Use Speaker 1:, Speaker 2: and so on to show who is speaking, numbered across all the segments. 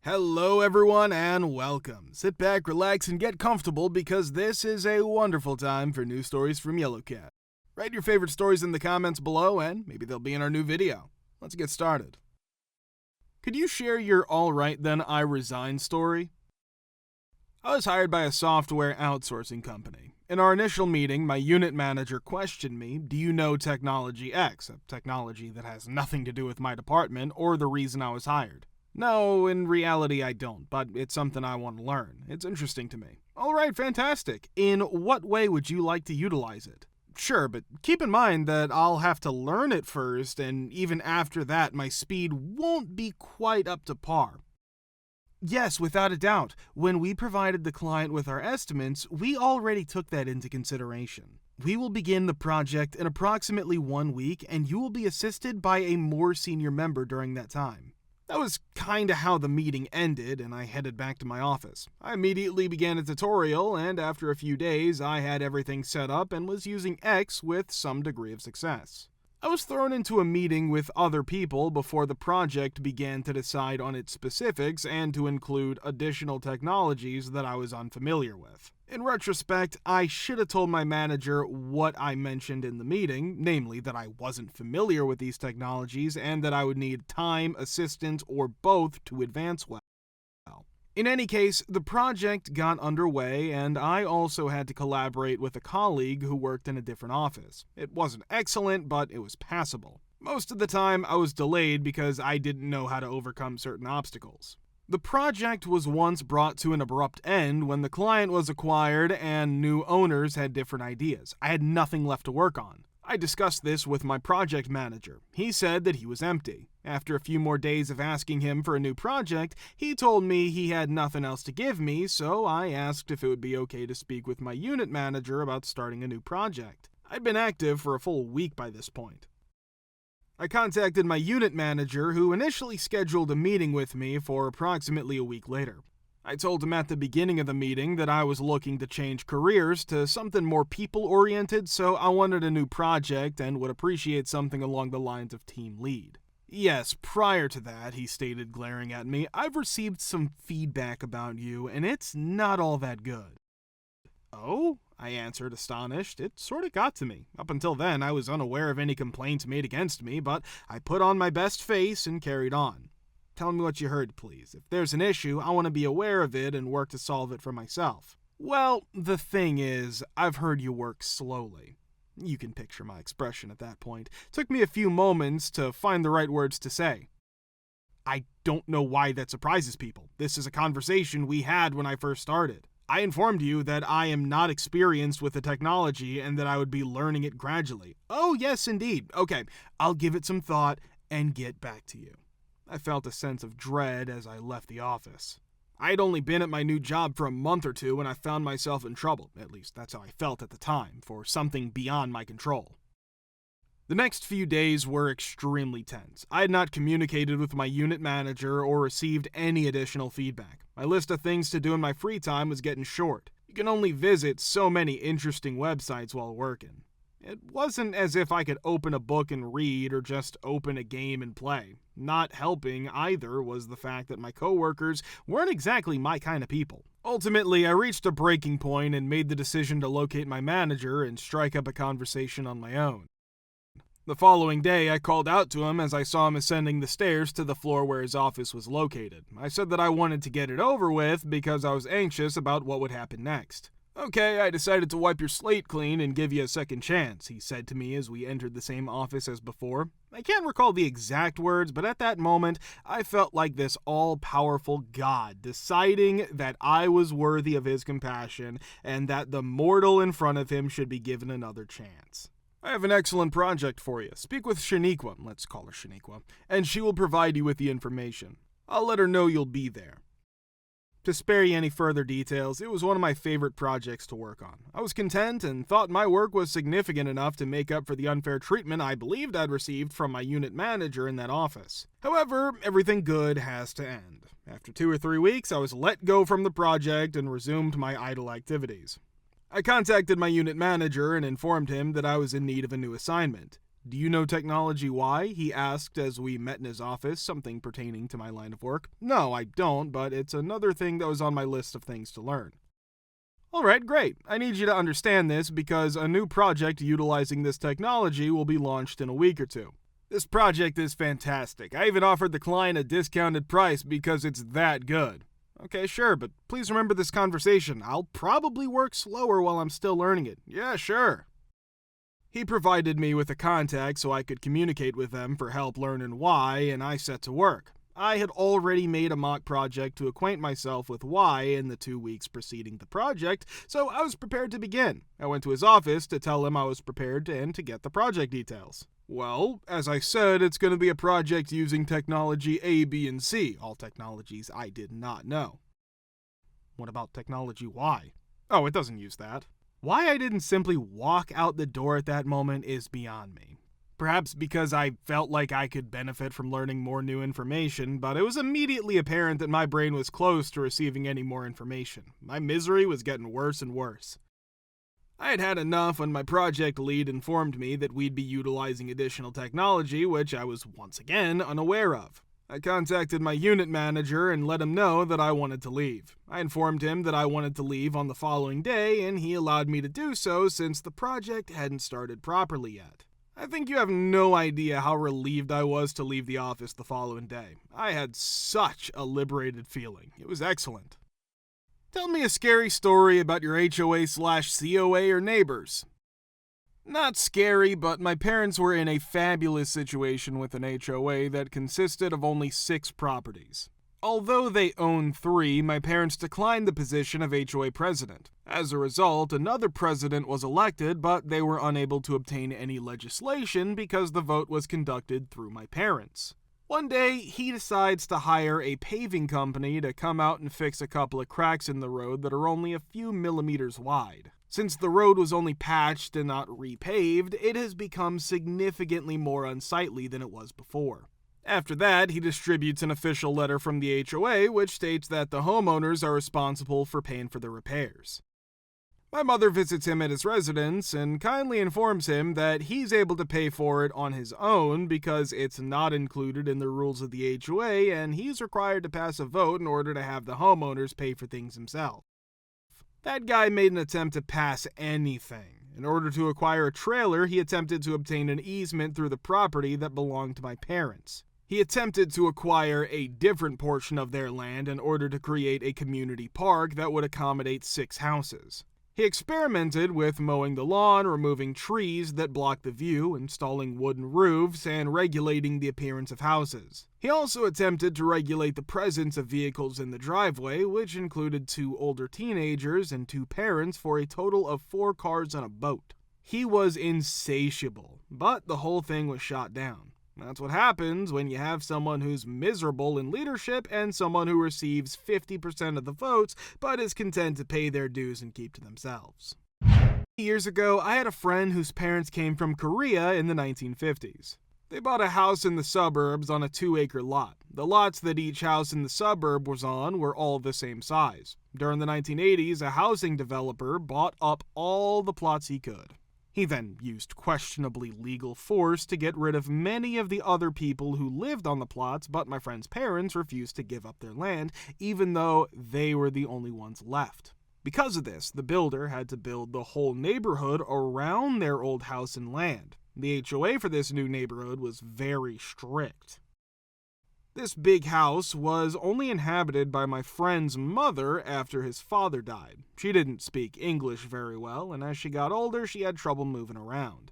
Speaker 1: Hello everyone and welcome. Sit back, relax, and get comfortable because this is a wonderful time for new stories from Yellowcat. Write your favorite stories in the comments below and maybe they'll be in our new video. Let's get started. Could you share your alright then I resign story? I was hired by a software outsourcing company. In our initial meeting, my unit manager questioned me, do you know Technology X, a technology that has nothing to do with my department or the reason I was hired? No, in reality I don't, but it's something I want to learn. It's interesting to me. Alright, fantastic. In what way would you like to utilize it? Sure, but keep in mind that I'll have to learn it first, and even after that my speed won't be quite up to par. Yes, without a doubt. When we provided the client with our estimates, we already took that into consideration. We will begin the project in approximately 1 week, and you will be assisted by a more senior member during that time. That was kinda how the meeting ended, and I headed back to my office. I immediately began a tutorial, and after a few days, I had everything set up and was using X with some degree of success. I was thrown into a meeting with other people before the project began to decide on its specifics and to include additional technologies that I was unfamiliar with. In retrospect, I should have told my manager what I mentioned in the meeting, namely that I wasn't familiar with these technologies and that I would need time, assistance, or both to advance well. In any case, the project got underway, and I also had to collaborate with a colleague who worked in a different office. It wasn't excellent, but it was passable. Most of the time, I was delayed because I didn't know how to overcome certain obstacles. The project was once brought to an abrupt end when the client was acquired and new owners had different ideas. I had nothing left to work on. I discussed this with my project manager. He said that he was empty. After a few more days of asking him for a new project, he told me he had nothing else to give me, so I asked if it would be okay to speak with my unit manager about starting a new project. I'd been active for a full week by this point. I contacted my unit manager, who initially scheduled a meeting with me for approximately a week later. I told him at the beginning of the meeting that I was looking to change careers to something more people-oriented, so I wanted a new project and would appreciate something along the lines of team lead. Yes, prior to that, he stated, glaring at me, I've received some feedback about you, and it's not all that good. Oh? I answered, astonished. It sort of got to me. Up until then, I was unaware of any complaints made against me, but I put on my best face and carried on. Tell me what you heard, please. If there's an issue, I want to be aware of it and work to solve it for myself. Well, the thing is, I've heard you work slowly. You can picture my expression at that point. Took me a few moments to find the right words to say. I don't know why that surprises people. This is a conversation we had when I first started. I informed you that I am not experienced with the technology and that I would be learning it gradually. Oh, yes, indeed. Okay, I'll give it some thought and get back to you. I felt a sense of dread as I left the office. I had only been at my new job for a month or two when I found myself in trouble. At least that's how I felt at the time, for something beyond my control. The next few days were extremely tense. I had not communicated with my unit manager or received any additional feedback. My list of things to do in my free time was getting short. You can only visit so many interesting websites while working. It wasn't as if I could open a book and read or just open a game and play. Not helping either was the fact that my coworkers weren't exactly my kind of people. Ultimately, I reached a breaking point and made the decision to locate my manager and strike up a conversation on my own. The following day, I called out to him as I saw him ascending the stairs to the floor where his office was located. I said that I wanted to get it over with because I was anxious about what would happen next. Okay, I decided to wipe your slate clean and give you a second chance, he said to me as we entered the same office as before. I can't recall the exact words, but at that moment, I felt like this all-powerful God deciding that I was worthy of his compassion and that the mortal in front of him should be given another chance. I have an excellent project for you. Speak with Shaniqua, let's call her Shaniqua, and she will provide you with the information. I'll let her know you'll be there. To spare you any further details, it was one of my favorite projects to work on. I was content and thought my work was significant enough to make up for the unfair treatment I believed I'd received from my unit manager in that office. However, everything good has to end. After 2 or 3 weeks, I was let go from the project and resumed my idle activities. I contacted my unit manager and informed him that I was in need of a new assignment. "Do you know Technology Y?" he asked as we met in his office, something pertaining to my line of work. "No, I don't, but it's another thing that was on my list of things to learn." "Alright, great. I need you to understand this because a new project utilizing this technology will be launched in a week or two. This project is fantastic. I even offered the client a discounted price because it's that good." "Okay, sure, but please remember this conversation. I'll probably work slower while I'm still learning it." "Yeah, sure." He provided me with a contact so I could communicate with them for help learning Y, and I set to work. I had already made a mock project to acquaint myself with Y in the 2 weeks preceding the project, so I was prepared to begin. I went to his office to tell him I was prepared and to get the project details. "Well, as I said, it's going to be a project using technology A, B, and C, all technologies I did not know." "What about technology Y?" "Oh, it doesn't use that." Why I didn't simply walk out the door at that moment is beyond me. Perhaps because I felt like I could benefit from learning more new information, but it was immediately apparent that my brain was close to receiving any more information. My misery was getting worse and worse. I had had enough when my project lead informed me that we'd be utilizing additional technology, which I was once again unaware of. I contacted my unit manager and let him know that I wanted to leave. I informed him that I wanted to leave on the following day, and he allowed me to do so since the project hadn't started properly yet. I think you have no idea how relieved I was to leave the office the following day. I had such a liberated feeling. It was excellent. Tell me a scary story about your HOA/COA or neighbors. Not scary, but my parents were in a fabulous situation with an HOA that consisted of only 6 properties. Although they owned 3, my parents declined the position of HOA president. As a result, another president was elected, but they were unable to obtain any legislation because the vote was conducted through my parents. One day, he decides to hire a paving company to come out and fix a couple of cracks in the road that are only a few millimeters wide. Since the road was only patched and not repaved, it has become significantly more unsightly than it was before. After that, he distributes an official letter from the HOA which states that the homeowners are responsible for paying for the repairs. My mother visits him at his residence and kindly informs him that he's able to pay for it on his own because it's not included in the rules of the HOA and he's required to pass a vote in order to have the homeowners pay for things himself. That guy made an attempt to pass anything. In order to acquire a trailer, he attempted to obtain an easement through the property that belonged to my parents. He attempted to acquire a different portion of their land in order to create a community park that would accommodate 6 houses. He experimented with mowing the lawn, removing trees that blocked the view, installing wooden roofs, and regulating the appearance of houses. He also attempted to regulate the presence of vehicles in the driveway, which included 2 older teenagers and 2 parents for a total of 4 cars and a boat. He was insatiable, but the whole thing was shot down. That's what happens when you have someone who's miserable in leadership and someone who receives 50% of the votes but is content to pay their dues and keep to themselves. Years ago, I had a friend whose parents came from Korea in the 1950s. They bought a house in the suburbs on a 2-acre lot. The lots that each house in the suburb was on were all the same size. During the 1980s, a housing developer bought up all the plots he could. He then used questionably legal force to get rid of many of the other people who lived on the plots, but my friend's parents refused to give up their land, even though they were the only ones left. Because of this, the builder had to build the whole neighborhood around their old house and land. The HOA for this new neighborhood was very strict. This big house was only inhabited by my friend's mother after his father died. She didn't speak English very well, and as she got older, she had trouble moving around.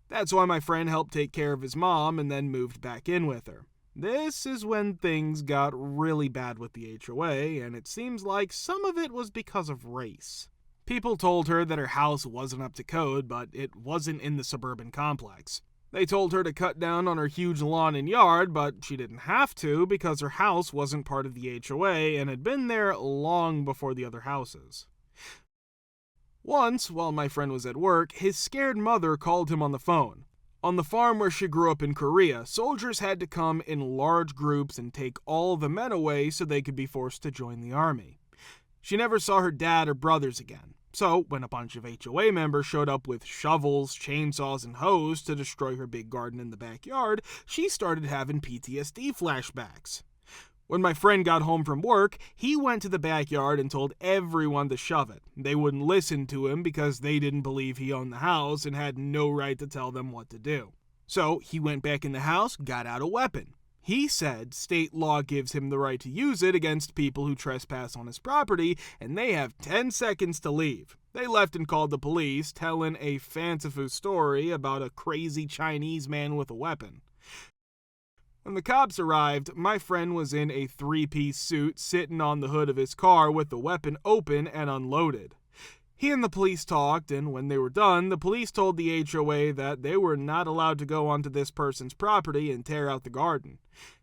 Speaker 1: That's why my friend helped take care of his mom and then moved back in with her. This is when things got really bad with the HOA, and it seems like some of it was because of race. People told her that her house wasn't up to code, but it wasn't in the suburban complex. They told her to cut down on her huge lawn and yard, but she didn't have to because her house wasn't part of the HOA and had been there long before the other houses. Once, while my friend was at work, his scared mother called him on the phone. On the farm where she grew up in Korea, soldiers had to come in large groups and take all the men away so they could be forced to join the army. She never saw her dad or brothers again. So, when a bunch of HOA members showed up with shovels, chainsaws, and hose to destroy her big garden in the backyard, she started having PTSD flashbacks. When my friend got home from work, he went to the backyard and told everyone to shove it. They wouldn't listen to him because they didn't believe he owned the house and had no right to tell them what to do. So he went back in the house, got out a weapon. He said state law gives him the right to use it against people who trespass on his property, and they have 10 seconds to leave. They left and called the police, telling a fanciful story about a crazy Chinese man with a weapon. When the cops arrived, my friend was in a three-piece suit sitting on the hood of his car with the weapon open and unloaded. He and the police talked, and when they were done, the police told the HOA that they were not allowed to go onto this person's property and tear out the garden.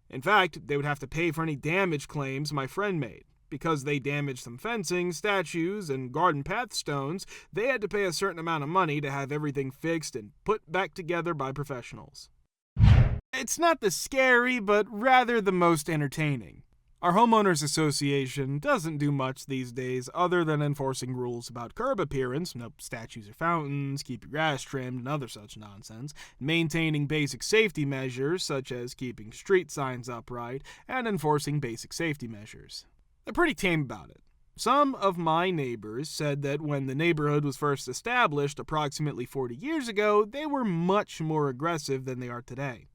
Speaker 1: In fact, they would have to pay for any damage claims my friend made. Because they damaged some fencing, statues, and garden path stones, they had to pay a certain amount of money to have everything fixed and put back together by professionals. It's not the scary, but rather the most entertaining. Our homeowners association doesn't do much these days other than enforcing rules about curb appearance, no statues or fountains, keep your grass trimmed, and other such nonsense, maintaining basic safety measures such as keeping street signs upright, and enforcing basic safety measures. They're pretty tame about it. Some of my neighbors said that when the neighborhood was first established approximately 40 years ago, they were much more aggressive than they are today.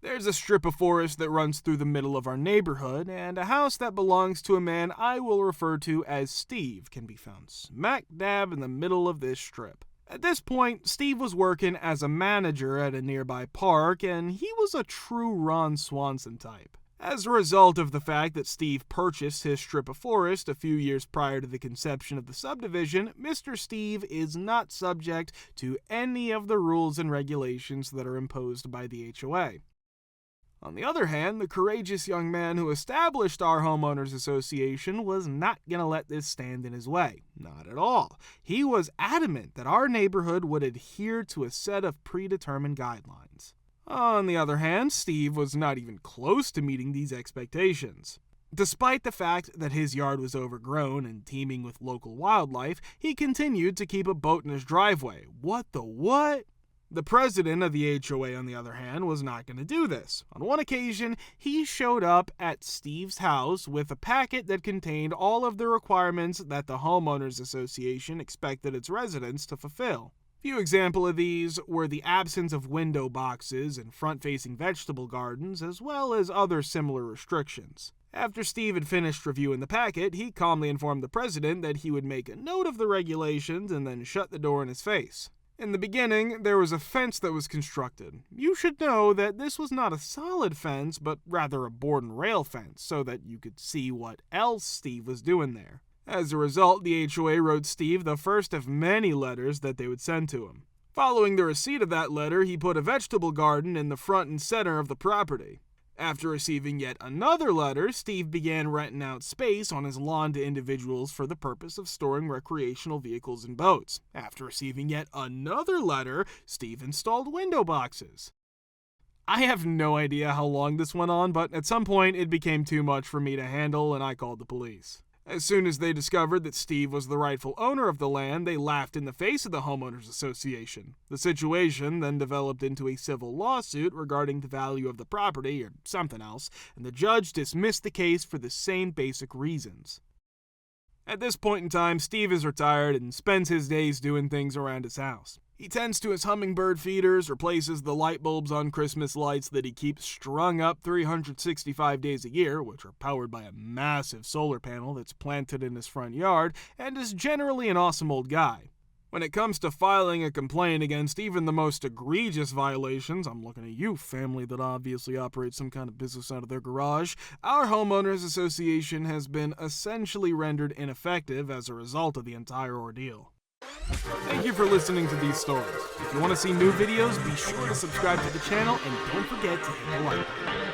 Speaker 1: There's a strip of forest that runs through the middle of our neighborhood, and a house that belongs to a man I will refer to as Steve can be found smack dab in the middle of this strip. At this point, Steve was working as a manager at a nearby park, and he was a true Ron Swanson type. As a result of the fact that Steve purchased his strip of forest a few years prior to the conception of the subdivision, Mr. Steve is not subject to any of the rules and regulations that are imposed by the HOA. On the other hand, the courageous young man who established our homeowners association was not going to let this stand in his way. Not at all. He was adamant that our neighborhood would adhere to a set of predetermined guidelines. On the other hand, Steve was not even close to meeting these expectations. Despite the fact that his yard was overgrown and teeming with local wildlife, he continued to keep a boat in his driveway. What the what? The president of the HOA, on the other hand, was not going to do this. On one occasion, he showed up at Steve's house with a packet that contained all of the requirements that the homeowners association expected its residents to fulfill. Few examples of these were the absence of window boxes and front-facing vegetable gardens, as well as other similar restrictions. After Steve had finished reviewing the packet, he calmly informed the president that he would make a note of the regulations and then shut the door in his face. In the beginning, there was a fence that was constructed. You should know that this was not a solid fence, but rather a board and rail fence, so that you could see what else Steve was doing there. As a result, the HOA wrote Steve the first of many letters that they would send to him. Following the receipt of that letter, he put a vegetable garden in the front and center of the property. After receiving yet another letter, Steve began renting out space on his lawn to individuals for the purpose of storing recreational vehicles and boats. After receiving yet another letter, Steve installed window boxes. I have no idea how long this went on, but at some point it became too much for me to handle and I called the police. As soon as they discovered that Steve was the rightful owner of the land, they laughed in the face of the homeowners association. The situation then developed into a civil lawsuit regarding the value of the property or something else, and the judge dismissed the case for the same basic reasons. At this point in time, Steve is retired and spends his days doing things around his house. He tends to his hummingbird feeders, replaces the light bulbs on Christmas lights that he keeps strung up 365 days a year, which are powered by a massive solar panel that's planted in his front yard, and is generally an awesome old guy. When it comes to filing a complaint against even the most egregious violations, I'm looking at you, family that obviously operates some kind of business out of their garage, our homeowners association has been essentially rendered ineffective as a result of the entire ordeal. Thank you for listening to these stories. If you want to see new videos, be sure to subscribe to the channel and don't forget to hit the like button.